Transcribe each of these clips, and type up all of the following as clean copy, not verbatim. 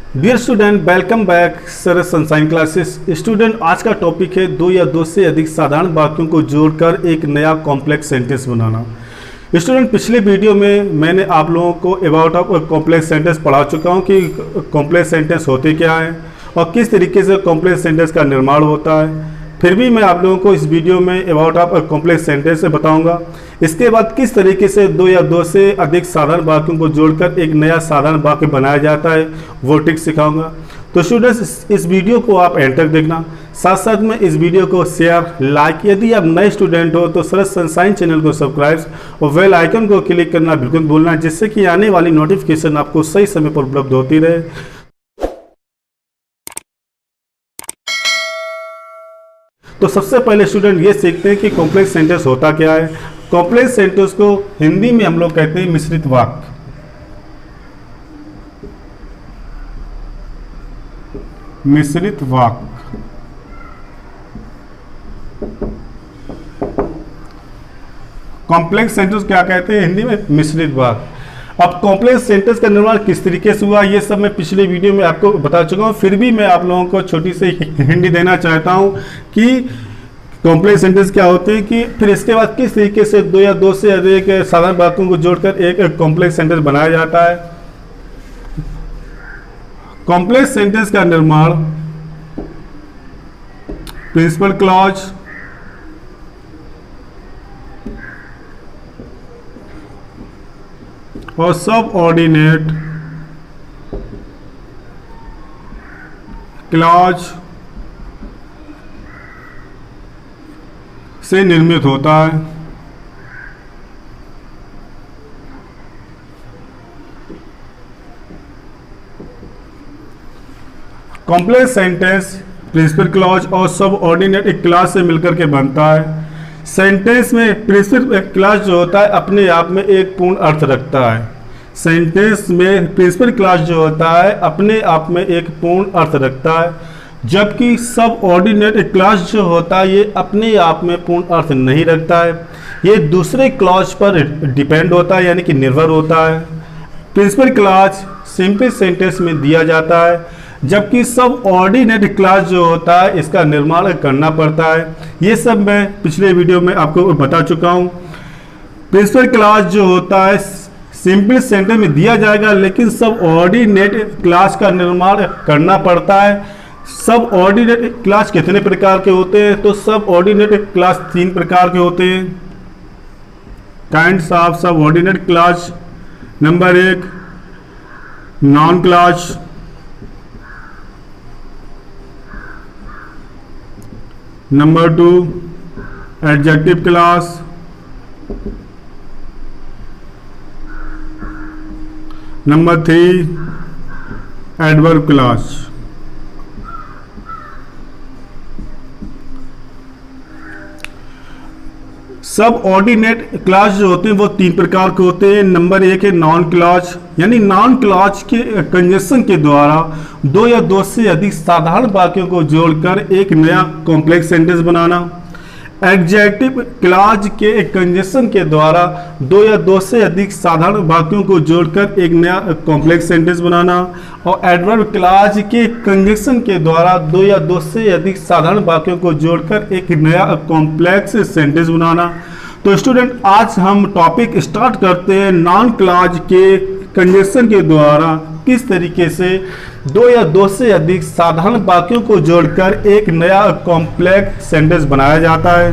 Dear student, welcome back sir Sunshine classes. Student, आज का topic है दो या दो से अधिक साधारण वाक्यों को जोड़कर एक नया कॉम्प्लेक्स सेंटेंस बनाना। स्टूडेंट, पिछले वीडियो में मैंने आप लोगों को अबाउट ऑफ कॉम्प्लेक्स सेंटेंस पढ़ा चुका हूं कि कॉम्प्लेक्स सेंटेंस होते क्या हैं और किस तरीके से कॉम्प्लेक्स सेंटेंस का निर्माण होता है। फिर भी मैं आप लोगों को इस वीडियो में अबाउट ऑफ कॉम्प्लेक्स सेंटेंस से बताऊंगा। इसके बाद किस तरीके से दो या दो से अधिक साधारण वाक्यों को जोड़कर एक नया साधारण वाक्य बनाया जाता है वो ट्रिक सिखाऊंगा। तो स्टूडेंट्स, इस वीडियो को आप एंड तक देखना, साथ साथ में इस वीडियो को शेयर, लाइक, यदि आप नए स्टूडेंट हो तो सर सनसाइन चैनल को सब्सक्राइब और बेल आइकन को क्लिक करना बिल्कुल भूलना, जिससे कि आने वाली नोटिफिकेशन आपको सही समय पर उपलब्ध होती रहे। तो सबसे पहले स्टूडेंट ये सीखते हैं कि कॉम्प्लेक्स सेंटेंस होता क्या है। कॉम्प्लेक्स सेंटेंस को हिंदी में हम लोग कहते हैं मिश्रित वाक्य। मिश्रित वाक्य। कॉम्प्लेक्स सेंटेंस क्या कहते हैं हिंदी में? मिश्रित वाक्य। अब कॉम्प्लेक्स सेंटेंस का निर्माण किस तरीके से हुआ ये सब मैं पिछले वीडियो में आपको बता चुका हूँ। फिर भी मैं आप लोगों को छोटी सी हिंट देना चाहता हूँ कि कॉम्प्लेक्स सेंटेंस क्या होते हैं, कि फिर इसके बाद किस तरीके से दो या दो से अधिक साधारण वाक्यों को जोड़कर एक कॉम्प्लेक्स सेंटेंस बनाया जाता है। कॉम्प्लेक्स सेंटेंस का निर्माण प्रिंसिपल क्लॉज, और सबऑर्डिनेट क्लॉज से निर्मित होता है। कॉम्प्लेक्स सेंटेंस प्रिंसिपल क्लॉज और सबऑर्डिनेट एक क्लॉज से मिलकर के बनता है। सेंटेंस में प्रिंसिपल क्लॉज जो होता है अपने आप में एक पूर्ण अर्थ रखता है। सेंटेंस में प्रिंसिपल क्लॉज जो होता है अपने आप में एक पूर्ण अर्थ रखता है, जबकि सबऑर्डिनेट क्लॉज जो होता है ये अपने आप में पूर्ण अर्थ नहीं रखता है। ये दूसरे क्लॉज पर डिपेंड होता है, यानी कि निर्भर होता है। प्रिंसिपल क्लॉज सिंपल सेंटेंस में दिया जाता है, जबकि सबऑर्डिनेट क्लॉज जो होता है इसका निर्माण करना पड़ता है। ये सब मैं पिछले वीडियो में आपको बता चुका हूँ। प्रिंसिपल क्लॉज जो होता है सिंपल सेंटेंस में दिया जाएगा, लेकिन सबऑर्डिनेट क्लॉज का निर्माण करना पड़ता है। सबऑर्डिनेट क्लॉज कितने प्रकार के होते हैं? तो सबऑर्डिनेट क्लॉज तीन प्रकार के होते हैं। Kinds of subordinate clause. Number 1 noun clause, number 2 adjective clause, number 3 adverb clause. Subordinate clause जो होते हैं वो तीन प्रकार के होते हैं। नंबर 1 है नॉन क्लॉज, यानी नॉन क्लॉज के कंजंक्शन के द्वारा दो या दो से अधिक साधारण वाक्यों को जोड़कर एक नया कॉम्प्लेक्स सेंटेंस बनाना। एडजेक्टिव क्लॉज के कंजंक्शन के द्वारा दो या दो से अधिक साधारण वाक्यों को जोड़कर एक नया कॉम्प्लेक्स सेंटेंस बनाना। और एडवर्ब क्लॉज के कंजंक्शन के द्वारा दो या दो से अधिक साधारण वाक्यों को जोड़कर एक नया कॉम्प्लेक्स सेंटेंस बनाना। तो स्टूडेंट, आज हम टॉपिक स्टार्ट करते हैं नॉन क्लॉज के कंजंक्शन के द्वारा किस तरीके से दो या दो से अधिक साधारण वाक्यों को जोड़कर एक नया कॉम्प्लेक्स सेंटेंस बनाया जाता है।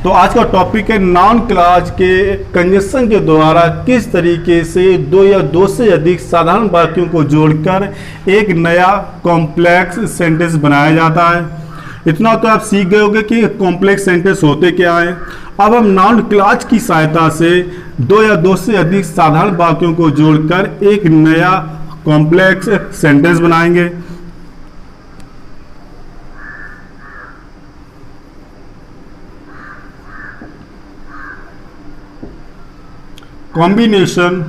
तो आज का टॉपिक है नॉन क्लॉज के कंजंक्शन के द्वारा किस तरीके से दो या दो से अधिक साधारण वाक्यों को जोड़कर एक नया कॉम्प्लेक्स सेंटेंस बनाया जाता है। इतना तो आप सीख गए होंगे कि कॉम्प्लेक्स सेंटेंस होते क्या है। अब हम नॉन क्लॉज की सहायता से दो या दो से अधिक साधारण वाक्यों को जोड़कर एक नया कॉम्प्लेक्स सेंटेंस बनाएंगे। Combination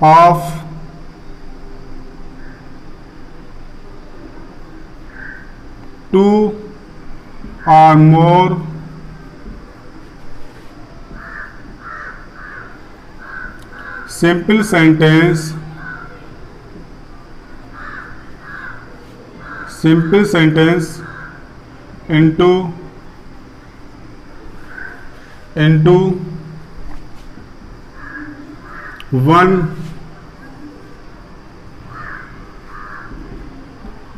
of two or more simple sentence simple sentence into one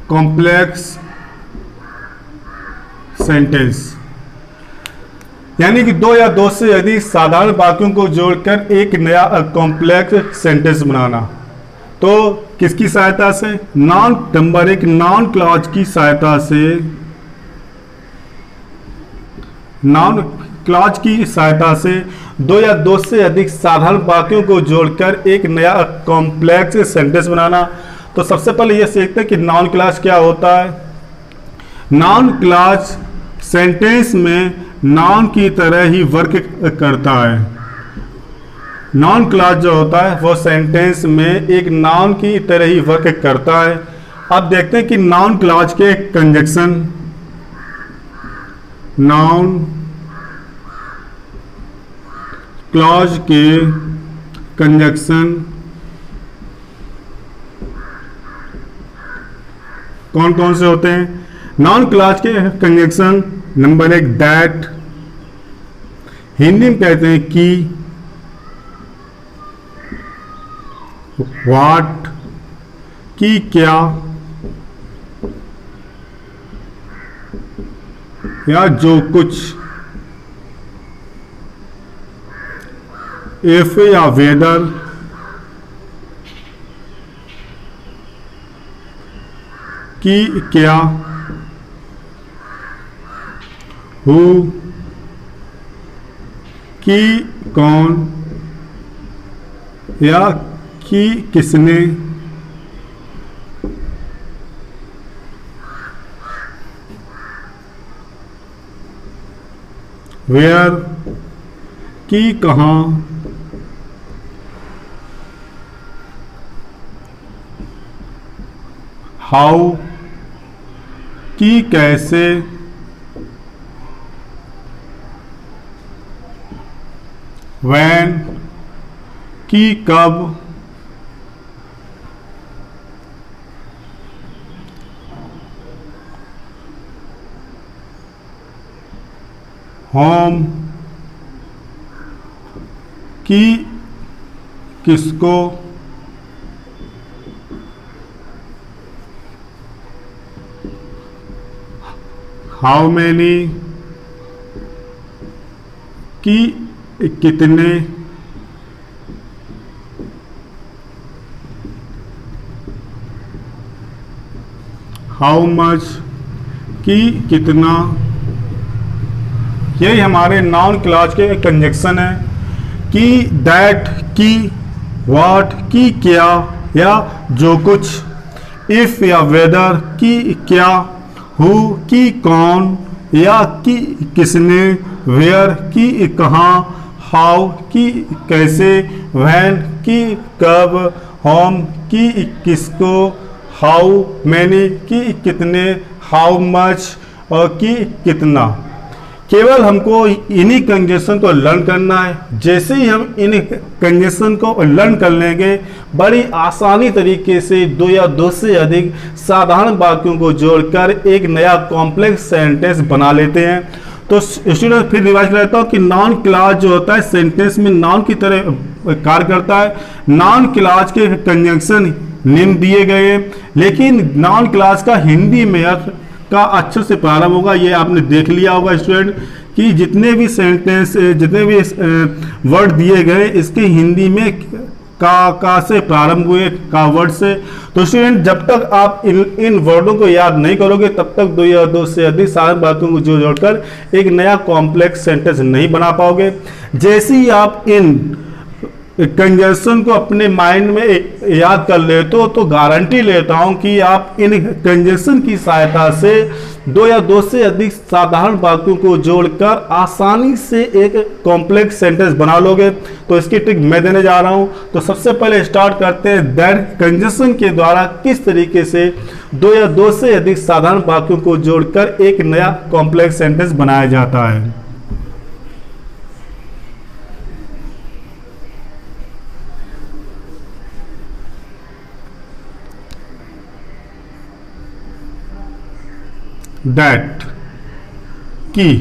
complex sentence, यानी कि दो या दो से अधिक साधारण वाक्यों को जोड़कर एक नया कॉम्प्लेक्स सेंटेंस बनाना। तो किसकी सहायता से? नंबर एक, नाउन क्लॉज की सहायता से, नाउन क्लॉज की सहायता से दो या दो से अधिक साधारण वाक्यों को जोड़कर एक नया कॉम्प्लेक्स सेंटेंस बनाना। तो सबसे पहले यह सीखते हैं कि नाउन क्लॉज क्या होता है। नाउन क्लॉज सेंटेंस में नाउन की तरह ही वर्क करता है। नाउन क्लॉज जो होता है वो सेंटेंस में एक नाउन की तरह ही वर्क करता है। अब देखते हैं कि नाउन क्लॉज के कंजक्शन, नाउन क्लॉज के कंजक्शन कौन कौन से होते हैं? नाउन क्लॉज के कंजक्शन, नंबर एक दैट, हिंदी में कहते हैं कि, व्हाट कि क्या, या जो कुछ, इफ या वेदर, कि क्या, हु कि कौन, या कि किसने, वेयर कि कहाँ, हाउ कि कैसे, व्हेन कि कब, होम कि किसको, हाउ मैनी कि कितने, हाउ मच कि कितना। यही हमारे नाउन क्लॉज के कंजक्शन है कि दैट कि, व्हाट कि क्या, या जो कुछ, इफ या वेदर कि क्या, हु कि कौन, या कि किसने, वेयर कि कहाँ, हाउ कि कैसे, व्हेन कि कब, होम कि किसको, हाउ मैनी कि कितने, हाउ मच और कि कितना। केवल हमको इन्हीं कंजक्शन को लर्न करना है। जैसे ही हम इन कंजक्शन को लर्न कर लेंगे, बड़ी आसानी तरीके से दो या दो से अधिक साधारण वाक्यों को जोड़कर एक नया कॉम्प्लेक्स सेंटेंस बना लेते हैं। तो स्टूडेंट फिर रिवाइज कर लेता हूँ कि नाउन क्लॉज जो होता है सेंटेंस में नाउन की तरह कार्य करता है। नाउन क्लॉज के कंजक्शन निम्न दिए गए हैं, लेकिन नाउन क्लॉज का हिंदी में अर्थ का अक्षर से प्रारंभ होगा। ये आपने देख लिया होगा स्टूडेंट कि जितने भी सेंटेंस, जितने भी वर्ड दिए गए इसके हिंदी में का से प्रारंभ हुए, का वर्ड से। तो स्टूडेंट जब तक आप इन वर्डों को याद नहीं करोगे तब तक दो या दो से अधिक साधारण बातों को जोड़कर एक नया कॉम्प्लेक्स सेंटेंस नहीं बना पाओगे। जैसे ही आप इन कंजक्शन को अपने माइंड में याद कर लेते हो तो गारंटी लेता हूं कि आप इन कंजक्शन की सहायता से दो या दो से अधिक साधारण वाक्यों को जोड़कर आसानी से एक कॉम्प्लेक्स सेंटेंस बना लोगे। तो इसकी ट्रिक मैं देने जा रहा हूं। तो सबसे पहले स्टार्ट करते हैं दैट कंजक्शन के द्वारा किस तरीके से दो या दो से अधिक साधारण वाक्यों को जोड़कर एक नया कॉम्प्लेक्स सेंटेंस बनाया जाता है। दैट की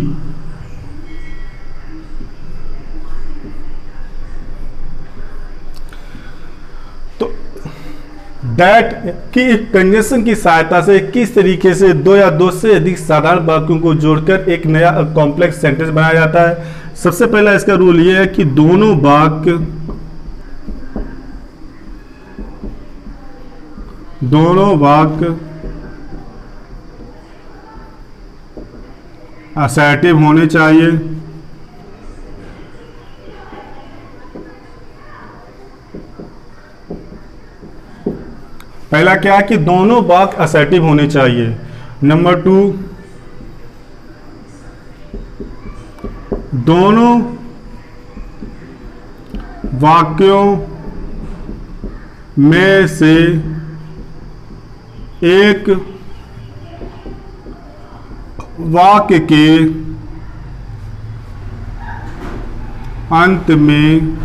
दैट की कंजंक्शन की सहायता से किस तरीके से दो या दो से अधिक साधारण वाक्यों को जोड़कर एक नया कॉम्प्लेक्स सेंटेंस बनाया जाता है। सबसे पहला इसका रूल यह है कि दोनों वाक्य असर्टिव होने चाहिए। पहला क्या है कि दोनों वाक्य असर्टिव होने चाहिए। नंबर 2, दोनों वाक्यों में से एक वाक्य के अंत में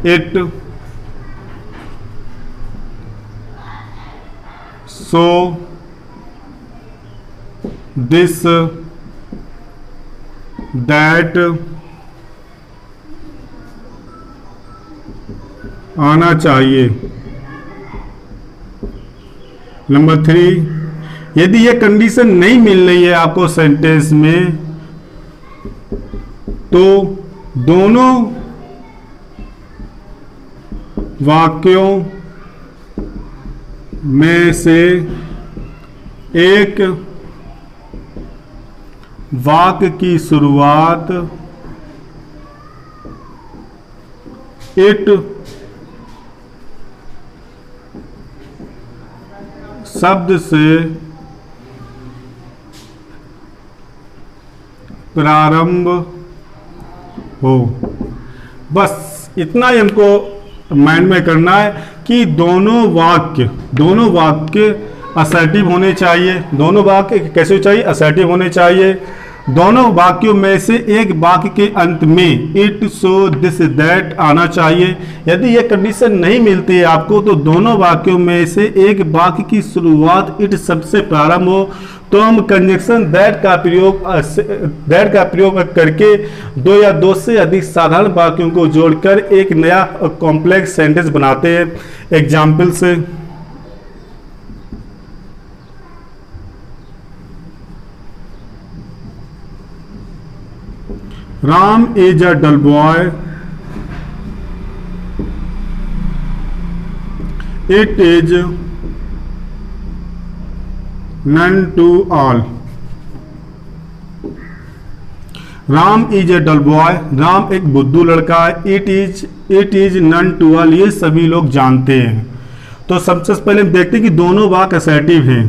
इट, सो, दिस, दैट आना चाहिए। नंबर 3, यदि यह कंडीशन नहीं मिल रही है आपको सेंटेंस में, तो दोनों वाक्यों में से एक वाक्य की शुरुआत इट शब्द से प्रारंभ हो। बस इतना ही हमको माइंड में करना है कि दोनों वाक्य असर्टिव होने चाहिए। दोनों वाक्य कैसे चाहिए? असर्टिव होने चाहिए। दोनों वाक्यों में से एक वाक्य के अंत में इट, सो, दिस, दैट आना चाहिए। यदि यह कंडीशन नहीं मिलती है आपको, तो दोनों वाक्यों में से एक वाक्य की शुरुआत इट शब्द से प्रारंभ हो, तो हम कंजंक्शन दैट का प्रयोग करके दो या दो से अधिक साधारण वाक्यों को जोड़कर एक नया कॉम्प्लेक्स सेंटेंस बनाते हैं। एग्जाम्पल से, Ram is a dull boy. It is none to all. Ram is a dull boy, Ram एक बुद्धू लड़का है। It is none to all, ये सभी लोग जानते हैं। तो सबसे पहले हम देखते हैं कि दोनों वाक्य असर्टिव हैं।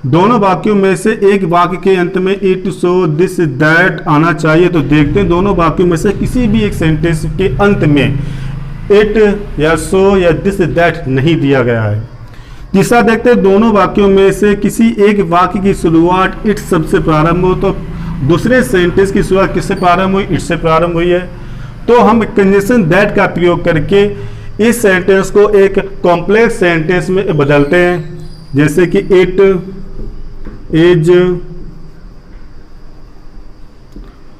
दोनों वाक्यों में से एक वाक्य के अंत में इट, सो, दिस, दैट आना चाहिए। तो देखते हैं दोनों वाक्यों में से किसी भी एक सेंटेंस के अंत में इट या सो या दिस, दैट नहीं दिया गया है। तीसरा देखते हैं, दोनों वाक्यों में से किसी एक वाक्य की शुरुआत इट शब्द से प्रारंभ हो। तो दूसरे सेंटेंस की शुरुआत किससे प्रारंभ हुई? इट से प्रारंभ हुई है। तो हम कंजंक्शन दैट का प्रयोग करके इस सेंटेंस को एक कॉम्प्लेक्स सेंटेंस में बदलते हैं। जैसे कि it is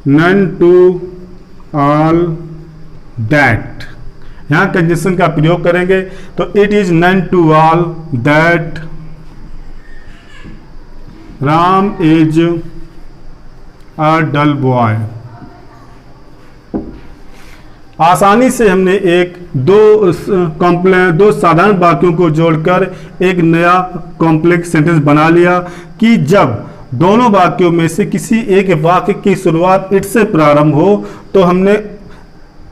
none to all that, यहां कंजंक्शन का प्रयोग करेंगे। तो it is none to all that Ram is a dull boy. आसानी से हमने दो साधारण वाक्यों को जोड़कर एक नया कॉम्प्लेक्स सेंटेंस बना लिया कि जब दोनों वाक्यों में से किसी एक वाक्य की शुरुआत इट से प्रारंभ हो, तो हमने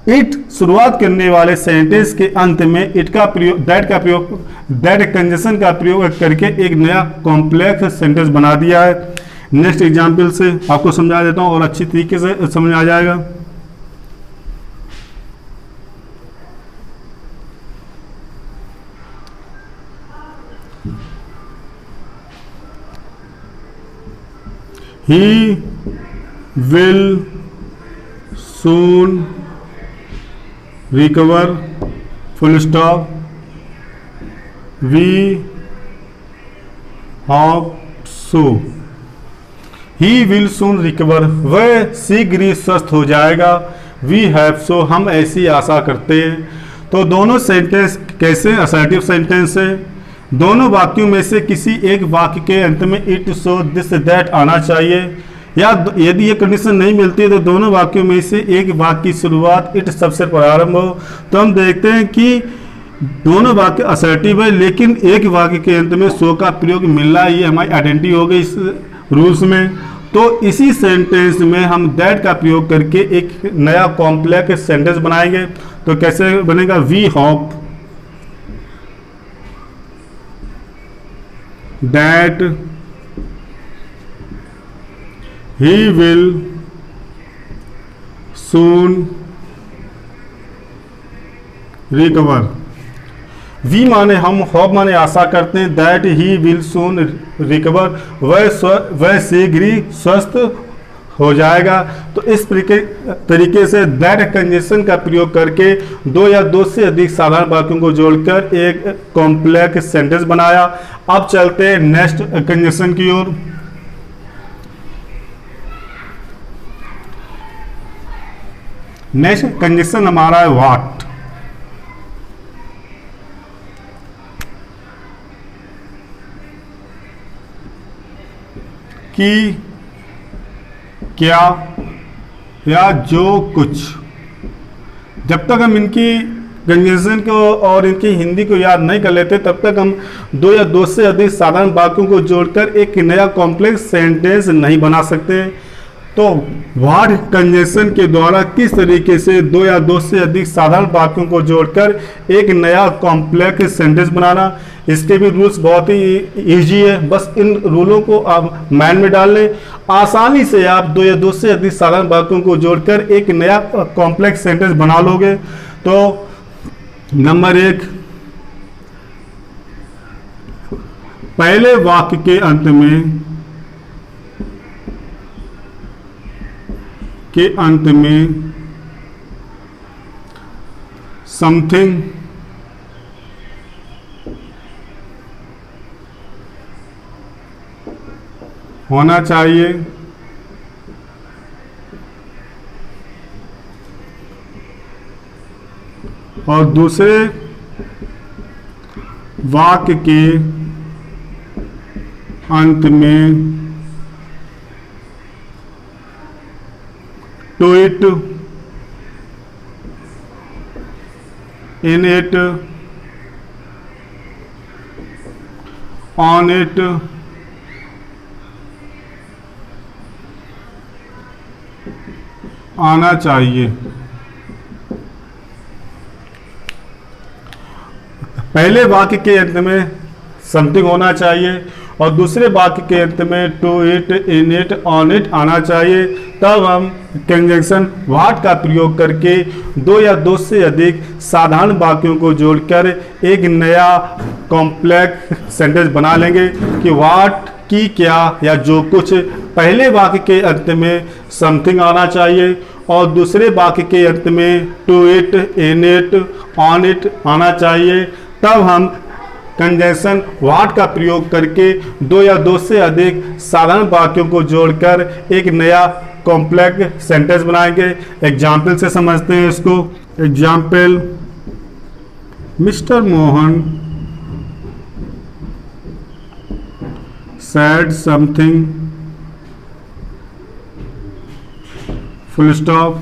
इट शुरुआत करने वाले सेंटेंस के अंत में इट का प्रयोग, दैट कंजंक्शन का प्रयोग करके एक नया कॉम्प्लेक्स सेंटेंस बना दिया है। नेक्स्ट एग्जाम्पल से आपको समझा देता हूं और अच्छी तरीके से समझ आ जाएगा। He will soon recover, full stop. We hope so, he will soon recover, वह शीघ्र ही स्वस्थ हो जाएगा, वी हैव सो, हम ऐसी आशा करते हैं। तो दोनों सेंटेंस कैसे असर्टिव सेंटेंस है, दोनों वाक्यों में से किसी एक वाक्य के अंत में इट, सो, दिस, दैट आना चाहिए, या यदि ये कंडीशन नहीं मिलती है तो दोनों वाक्यों में से एक वाक्य की शुरुआत इट शब्द से प्रारंभ हो। तो हम देखते हैं कि दोनों वाक्य असर्टिव है, लेकिन एक वाक्य के अंत में सो का प्रयोग मिल रहा है, ये हमारी आइडेंटिटी हो गई इस रूल्स में। तो इसी सेंटेंस में हम दैट का प्रयोग करके एक नया कॉम्प्लेक्स सेंटेंस बनाएंगे। तो कैसे बनेगा, we hope that he will soon recover. We माने हम, होप माने आशा करते हैं, that he will soon recover, वह शीघ्र ही स्वस्थ हो जाएगा। तो इस तरीके से दैट कंजंक्शन का प्रयोग करके दो या दो से अधिक साधारण वाक्यों को जोड़कर एक कॉम्प्लेक्स सेंटेंस बनाया। अब चलते हैं नेक्स्ट कंजंक्शन की ओर। नेक्स्ट कंजंक्शन हमारा है व्हाट। कि, क्या, या जो कुछ। जब तक हम इनकी कंजंक्शन को और इनकी हिंदी को याद नहीं कर लेते तब तक हम दो या दो से अधिक साधारण वाक्यों को जोड़कर एक नया कॉम्प्लेक्स सेंटेंस नहीं बना सकते। तो व्हाट कंजंक्शन के द्वारा किस तरीके से दो या दो से अधिक साधारण वाक्यों को जोड़कर एक नया कॉम्प्लेक्स सेंटेंस बनाना, इसके भी रूल्स बहुत ही इजी है। बस इन रूलों को आप माइंड में डाल लें, आसानी से आप दो या दो से अधिक साधारण वाक्यों को जोड़कर एक नया कॉम्प्लेक्स सेंटेंस बना लोगे। तो नंबर 1, पहले वाक्य के अंत में समथिंग होना चाहिए, और दूसरे वाक्य के अंत में to it, in it, on it, आना चाहिए। पहले वाक्य के अंत में समथिंग होना चाहिए और दूसरे वाक्य के अंत में to it, in it, on it आना चाहिए। तब हम कंजंक्शन व्हाट का प्रयोग करके दो या दो से अधिक साधारण वाक्यों को जोड़कर एक नया कॉम्प्लेक्स सेंटेंस बना लेंगे कि व्हाट की, क्या, या जो कुछ। पहले वाक्य के अंत में समथिंग आना चाहिए और दूसरे वाक्य के अंत में to it, in it, on it आना चाहिए। तब हम कंजंक्शन व्हाट का प्रयोग करके दो या दो से अधिक साधारण वाक्यों को जोड़कर एक नया कॉम्प्लेक्स सेंटेंस बनाएंगे। एग्जाम्पल से समझते हैं इसको। Example, mister Mohan said something, full stop,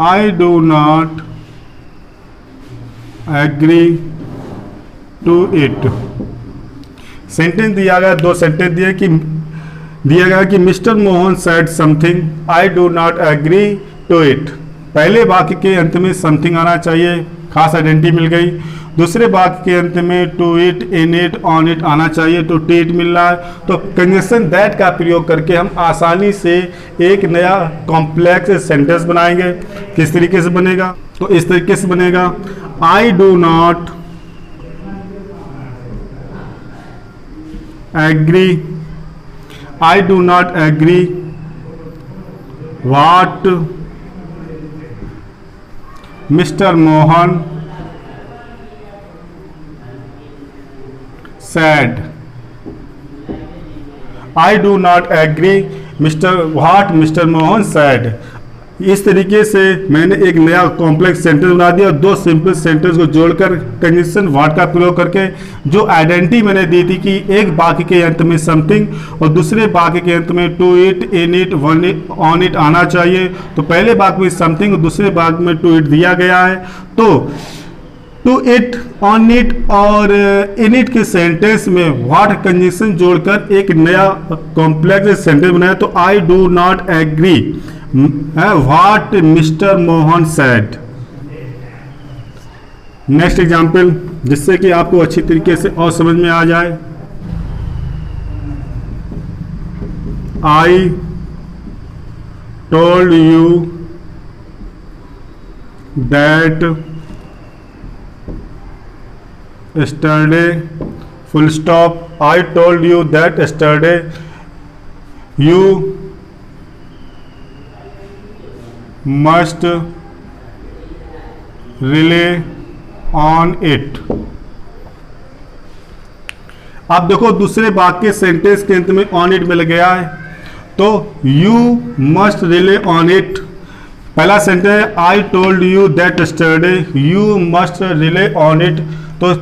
I do not agree to it। Sentence दिया गया, दो सेंटेंस दिया गया कि mister Mohan said something, I do not agree to it। पहले वाक्य के अंत में समथिंग आना चाहिए, खास आइडेंटिटी मिल गई। दूसरे वाक्य के अंत में to it, in it, on it आना चाहिए, तो टी इट मिल रहा है। तो कंजंक्शन दैट का प्रयोग करके हम आसानी से एक नया कॉम्प्लेक्स सेंटेंस बनाएंगे। किस तरीके से बनेगा? तो इस तरीके से बनेगा, I do not agree, I do not agree what mister Mohan said। I do not agree mister Mohan said. इस तरीके से मैंने एक नया कॉम्प्लेक्स सेंटेंस बना दिया और दो सिंपल सेंटेंस को जोड़कर कंजंक्शन व्हाट का प्रयोग करके जो आइडेंटिटी मैंने दी थी कि एक वाक्य के अंत में समथिंग और दूसरे वाक्य के अंत में to it, in it, one it, on it आना चाहिए। तो पहले वाक्य में समथिंग और दूसरे वाक्य में टू इट दिया गया है, तो टू इट, ऑन इट और इन इट के सेंटेंस में व्हाट कंजंक्शन जोड़कर एक नया कॉम्प्लेक्स सेंटेंस बनाया। तो I do not agree what mister Mohan said. Next example जिससे कि आपको अच्छी तरीके से और समझ में आ जाए। I told you that yesterday, full stop. I told you that yesterday. You must rely on it. आप देखो दूसरे वाक्य सेंटेंस के अंत में ऑन इट मिल गया है, तो you must relay on it. पहला सेंटेंस है I told you that yesterday, you must relay on it. तो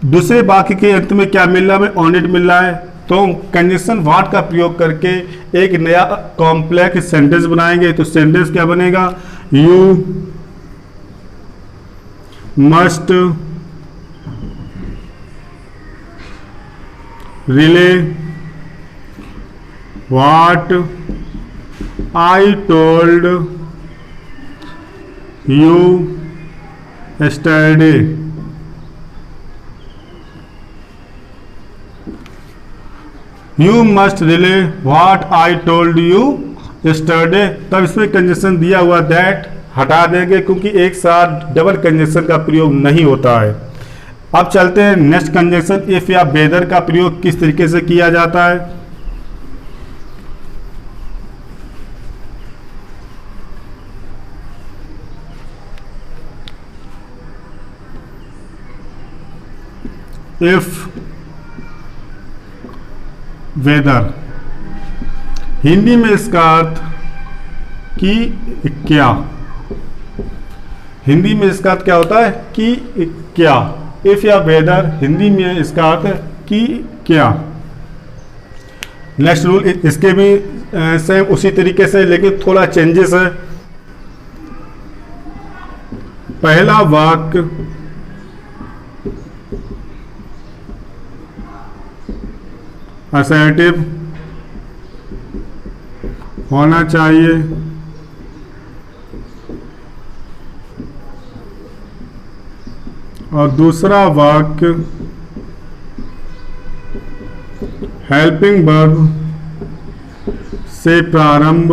दूसरे वाक्य के अंत में क्या मिल रहा है, ऑन इट मिल रहा है। तो कंजंक्शन व्हाट का प्रयोग करके एक नया कॉम्प्लेक्स सेंटेंस बनाएंगे। तो सेंटेंस क्या बनेगा, you must relay what I told you yesterday. You must relay what I told you yesterday. तब इसमें कंजंक्शन दिया हुआ दैट हटा देंगे क्योंकि एक साथ डबल कंजंक्शन का प्रयोग नहीं होता है। अब चलते हैं नेक्स्ट कंजंक्शन इफ या वेदर का प्रयोग किस तरीके से किया जाता है। इफ वेदर, हिंदी में इसका अर्थ कि क्या, हिंदी में इसका अर्थ क्या होता है कि क्या। इफ या वेदर हिंदी में इसका अर्थ है कि क्या। नेक्स्ट रूल इसके भी सेम उसी तरीके से लेकिन थोड़ा चेंजेस है। पहला वाक्य असर्टिव होना चाहिए और दूसरा वाक्य हेल्पिंग वर्ब से प्रारंभ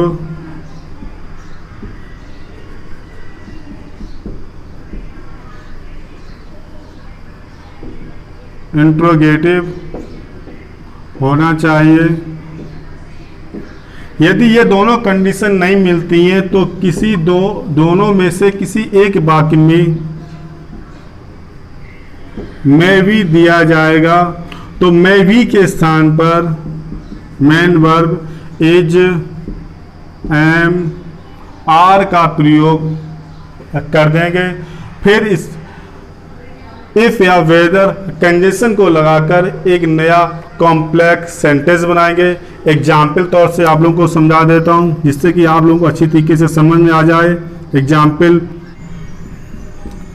इंट्रोगेटिव होना चाहिए। यदि ये दोनों कंडीशन नहीं मिलती हैं तो किसी दोनों में से किसी एक वाक्य में may भी दिया जाएगा। तो may भी के स्थान पर main verb is, am, are का प्रयोग कर देंगे। फिर इस इफ या वेदर कंजंक्शन को लगाकर एक नया कॉम्प्लेक्स सेंटेंस बनाएंगे। एग्जाम्पल तौर से आप लोगों को समझा देता हूं जिससे कि आप लोगों को अच्छी तरीके से समझ में आ जाए। Example,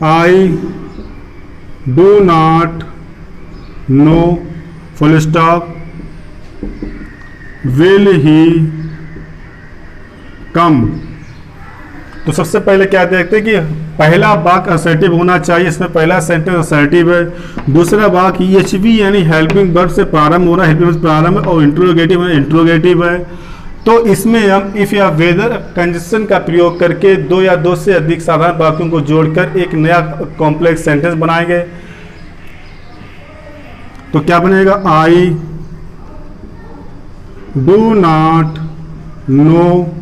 I do not know full stop will he come. तो सबसे पहले क्या देखते हैं कि पहला वाक्य असर्टिव होना चाहिए, इसमें पहला सेंटेंस असर्टिव है। दूसरा वाक्य EHV यानी हेल्पिंग वर्ब से प्रारंभ हो रहा है, हेल्पिंग वर्ब से प्रारंभ है और इंट्रोगेटिव है, इंट्रोगेटिव है। तो इसमें हम इफ या वेदर कंजंक्शन का प्रयोग करके दो या दो से अधिक साधारण वाक्यों को जोड़कर एक नया कॉम्प्लेक्स सेंटेंस बनाएंगे। तो क्या बनेगा, I do not no.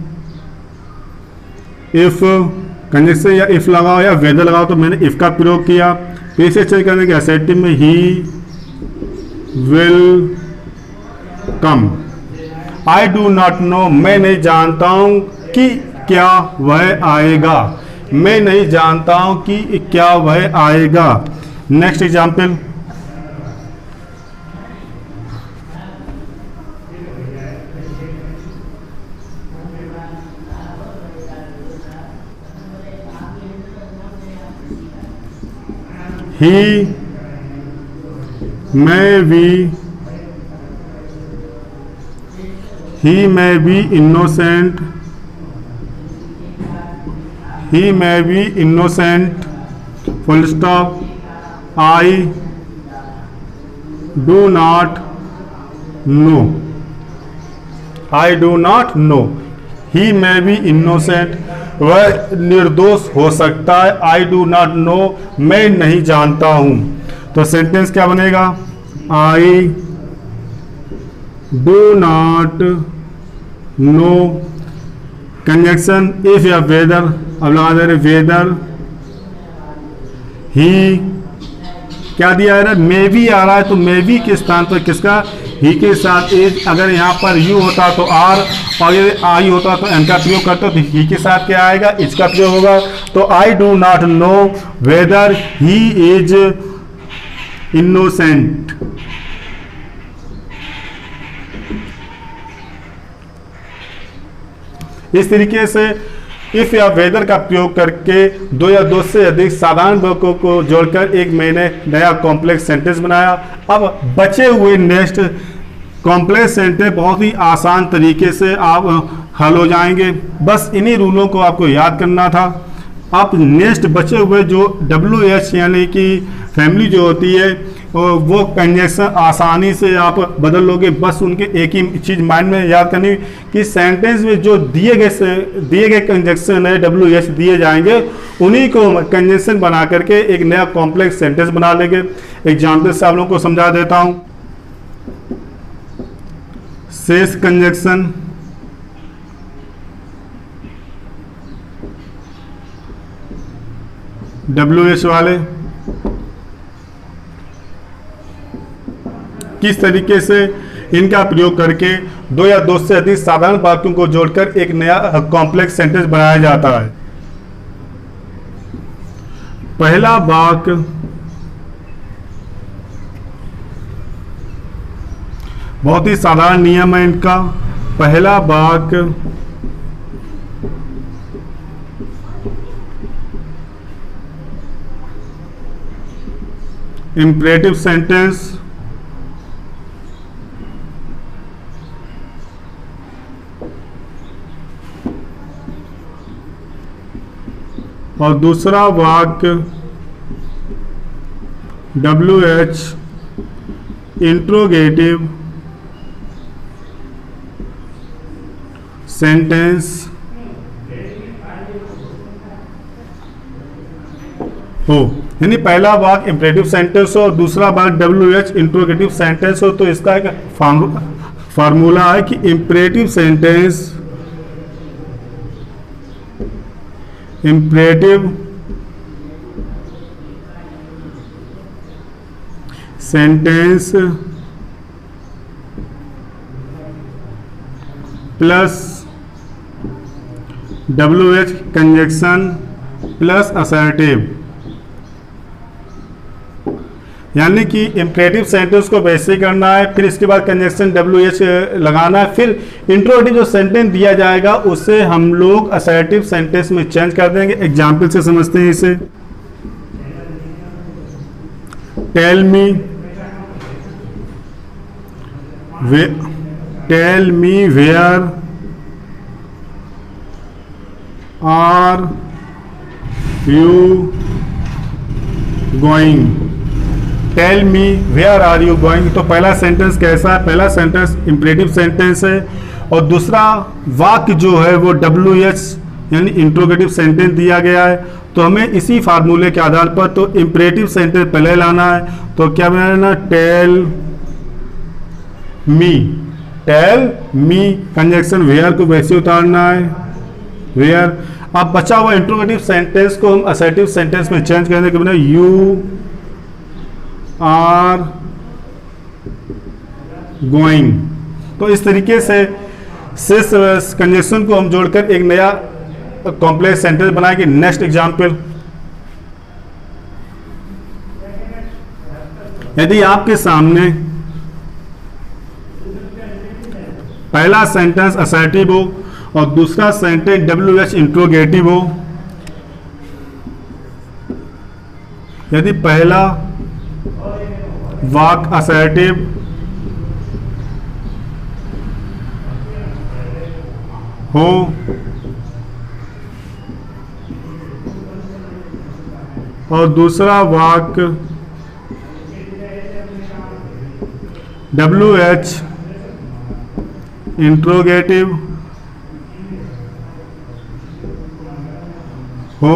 If conjunction या इफ लगाओ या वेदर लगाओ तो मैंने इफ का प्रयोग किया। फिर से चेक करने के असर्टिव में he will come. I do not no, मैं नहीं जानता हूं कि क्या वह आएगा, मैं नहीं जानता हूं कि क्या वह आएगा। Next example, he may be innocent, he may be innocent, full stop, I do not know, I do not know, he may be innocent, वह निर्दोष हो सकता है, आई डू नॉट नो, मैं नहीं जानता हूं। तो सेंटेंस क्या बनेगा, I do not no, conjunction if या वेदर, अब लगा दे रहे वेदर, ही क्या दिया है, मे बी आ रहा है, तो मे बी के स्थान पर किसका, ही के साथ एज, अगर यहाँ पर यू होता तो आर, और यदि आई होता तो एन का प्रयोग करते तो ही के साथ क्या आएगा, इज का प्रयोग होगा। तो I do not know whether he is innocent. इस तरीके से इफ या वेदर का प्रयोग करके दो या दो से अधिक साधारण वाक्यों को जोड़कर एक मैंने नया कॉम्प्लेक्स सेंटेंस बनाया। अब बचे हुए नेक्स्ट कॉम्प्लेक्स सेंटेंस बहुत ही आसान तरीके से आप हल हो जाएंगे, बस इन्हीं रूलों को आपको याद करना था। अब नेक्स्ट बचे हुए जो WH यानी कि फैमिली जो होती है वो कंजक्शन आसानी से आप बदल लोगे, बस उनके एक ही चीज़ माइंड में याद करनी कि सेंटेंस में जो दिए गए कंजक्शन है WH दिए जाएंगे, उन्हीं को कंजक्शन बना करके एक नया कॉम्प्लेक्स सेंटेंस बना लेंगे। एग्जाम्पल से आप लोगों को समझा देता हूँ। शेष कंजक्शन, WH वाले किस तरीके से इनका प्रयोग करके दो या दो से अधिक साधारण वाक्यों को जोड़कर एक नया कॉम्प्लेक्स सेंटेंस बनाया जाता है। पहला वाक्य बहुत ही साधारण नियम है इनका। पहला वाक्य इंपरेटिव सेंटेंस, और दूसरा वाक्य WH इंट्रोगेटिव सेंटेंस हो, यानी पहला वाक्य इंपरेटिव सेंटेंस हो और दूसरा वाक्य WH इंट्रोगेटिव सेंटेंस हो। तो इसका एक फार्मूला है कि imperative sentence plus WH conjunction plus assertive, यानी कि इंपरेटिव सेंटेंस को वैसे ही करना है, फिर इसके बाद कंजक्शन WH लगाना है, फिर इंट्रोगेटिव जो सेंटेंस दिया जाएगा उसे हम लोग असर्टिव सेंटेंस में चेंज कर देंगे। एग्जाम्पल से समझते हैं इसे। Tell me where are you going, tell me where are you going. तो पहला सेंटेंस कैसा है, पहला सेंटेंस इंपरेटिव सेंटेंस है और दूसरा वाक्य जो है वो WH यानी इंट्रोगेटिव सेंटेंस दिया गया है। तो हमें इसी फार्मूले के आधार पर तो इंपरेटिव सेंटेंस पहले लाना है, तो क्या बनाना, टेल मी कंजक्शन वेयर को वैसे उतारना है, वेयर। अब बचा हुआ इंट्रोगेटिव सेंटेंस को हम असर्टिव सेंटेंस में चेंज करने के बजाय यू आर गोइंग। तो इस तरीके से सिस कंजक्शन को हम जोड़कर एक नया कॉम्प्लेक्स सेंटेंस बनाएंगे। नेक्स्ट एग्जाम्पल, यदि आपके सामने पहला सेंटेंस असर्टिव हो और दूसरा सेंटेंस WH इंट्रोगेटिव हो, यदि पहला वाक्य असर्टिव हो और दूसरा वाक्य WH इंट्रोगेटिव हो,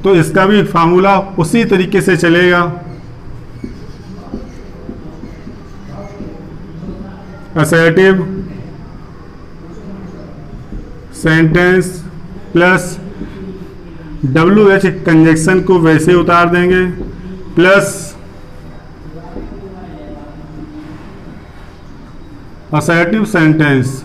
तो इसका भी फार्मूला उसी तरीके से चलेगा। Assertive sentence plus WH conjunction को वैसे उतार देंगे, प्लस असर्टिव सेंटेंस,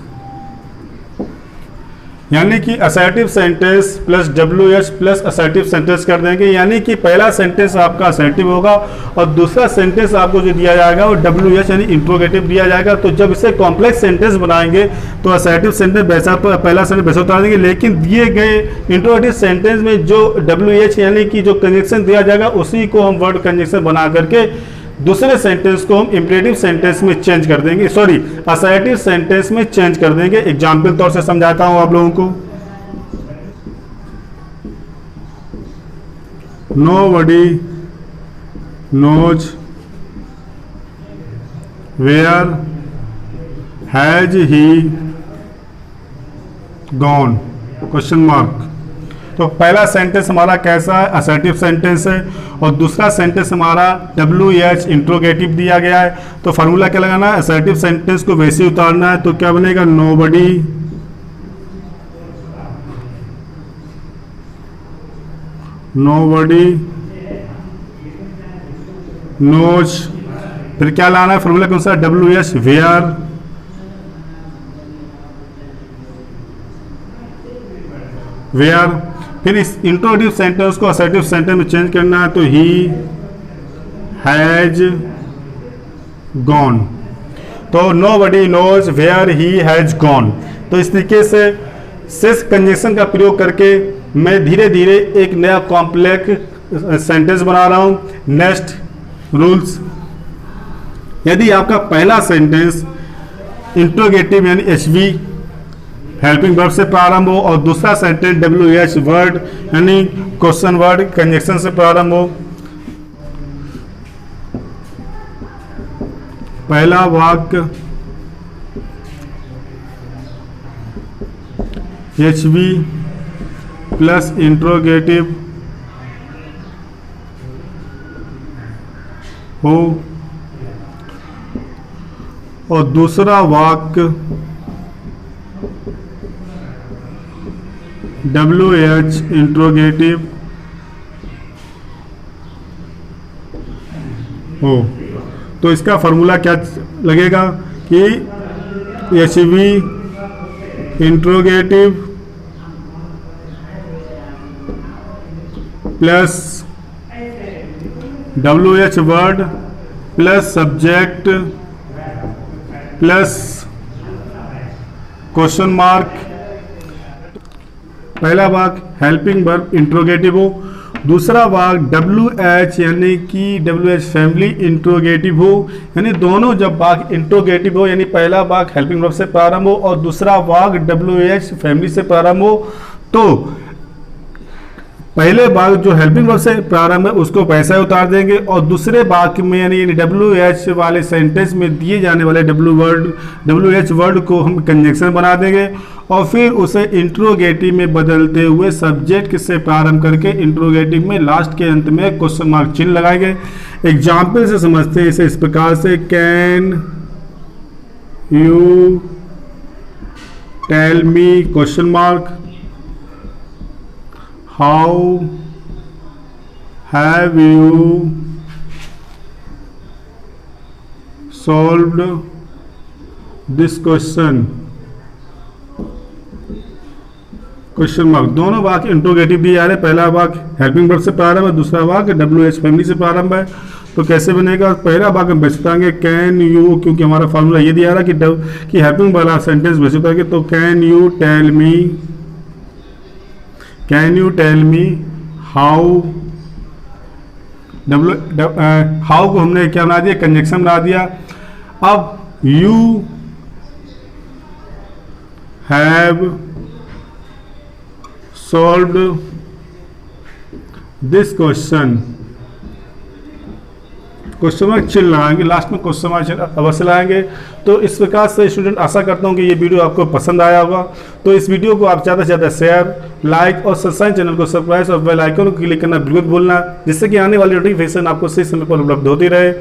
यानी कि assertive sentence plus WH plus assertive sentence कर देंगे। यानी कि पहला सेंटेंस आपका असर्टिव होगा और दूसरा सेंटेंस आपको जो दिया जाएगा वो WH यानी इंट्रोगेटिव दिया जाएगा। तो जब इसे कॉम्प्लेक्स सेंटेंस बनाएंगे तो असर्टिव सेंटेंस वैसा, पहला सेंटेंस वैसा उतार देंगे, लेकिन दिए गए इंट्रोगेटिव सेंटेंस में जो WH यानी कि जो कंजक्शन दिया जाएगा उसी को हम वर्ड कंजक्शन बना करके दूसरे सेंटेंस को हम इंपरेटिव सेंटेंस में चेंज कर देंगे, सॉरी असर्टिव सेंटेंस में चेंज कर देंगे। एग्जाम्पल तौर से समझाता हूं आप लोगों को। Nobody knows where has he gone, question mark. तो पहला सेंटेंस हमारा कैसा है, असर्टिव सेंटेंस है, और दूसरा सेंटेंस हमारा WH इंट्रोगेटिव दिया गया है। तो फार्मूला क्या लगाना है, असर्टिव सेंटेंस को वैसे उतारना है। तो क्या बनेगा, नोबडी नोज, फिर क्या लाना है, फार्मूला कौन सा, WH वेयर। फिर इस इंट्रोगेटिव सेंटेंस को असर्टिव सेंटेंस में चेंज करना है। तो ही हैज गॉन, तो nobody knows where he has gone. तो इस तरीके से सिस कंजक्शन का प्रयोग करके मैं धीरे धीरे एक नया कॉम्प्लेक्स सेंटेंस बना रहा हूं। नेक्स्ट रूल्स, यदि आपका पहला सेंटेंस इंट्रोगेटिव यानी HV हेल्पिंग वर्ब से प्रारंभ हो और दूसरा सेंटेंस WH वर्ड यानी क्वेश्चन वर्ड कंजक्शन से प्रारंभ हो, पहला वाक्य HV प्लस इंट्रोगेटिव हो और दूसरा वाक्य WH इंट्रोगेटिव हो, तो इसका फॉर्मूला क्या लगेगा कि HV interrogative plus WH word plus subject plus question mark. पहला वाक्य हेल्पिंग वर्ब इंट्रोगेटिव हो, दूसरा वाक्य WH यानी कि WH फैमिली इंट्रोगेटिव हो, यानी दोनों जब वाक्य इंट्रोगेटिव हो यानी पहला वाक्य हेल्पिंग वर्ब से प्रारंभ हो और दूसरा वाक्य WH फैमिली से प्रारंभ हो, तो पहले वाक्य जो हेल्पिंग वर्ब से प्रारंभ है उसको वैसा ही उतार देंगे और दूसरे वाक्य में यानी WH वाले सेंटेंस में दिए जाने वाले WH वर्ड को हम कंजक्शन बना देंगे और फिर उसे इंट्रोगेटिव में बदलते हुए सब्जेक्ट से प्रारंभ करके इंट्रोगेटिव में लास्ट के अंत में क्वेश्चन मार्क चिन्ह लगाएंगे। एग्जाम्पल से समझते हैं इसे इस प्रकार से, can you tell me question mark how have you solved this question. Question mark. दोनों वाक्य इंट्रोगेटिव दिए जा रहे हैं। पहला वाक्य हेल्पिंग वर्ब से प्रारंभ है, दूसरा वाक्य WH फैमिली से प्रारंभ है। तो कैसे बनेगा? पहला वाक्य हम बचताएंगे कैन यू, क्योंकि हमारा फॉर्मूला ये दिया रहा कि हेल्पिंग वाला सेंटेंस बचताएंगे। तो can you tell me how, how को हमने क्या बना दिया? कंजक्शन बना दिया। अब you have solved this question. Question mark चिन्ह लगाएंगे, लास्ट में क्वेश्चन मार्क अवश्य लगाएंगे। तो इस प्रकार से स्टूडेंट आशा करता हूं कि ये वीडियो आपको पसंद आया होगा। तो इस वीडियो को आप ज़्यादा से ज़्यादा शेयर, लाइक और सब्सक्राइब, चैनल को सब्सक्राइब और बेल आइकन को क्लिक करना बिल्कुल भूलना, जिससे कि आने वाली नोटिफिकेशन आपको सही समय पर उपलब्ध होती रहे।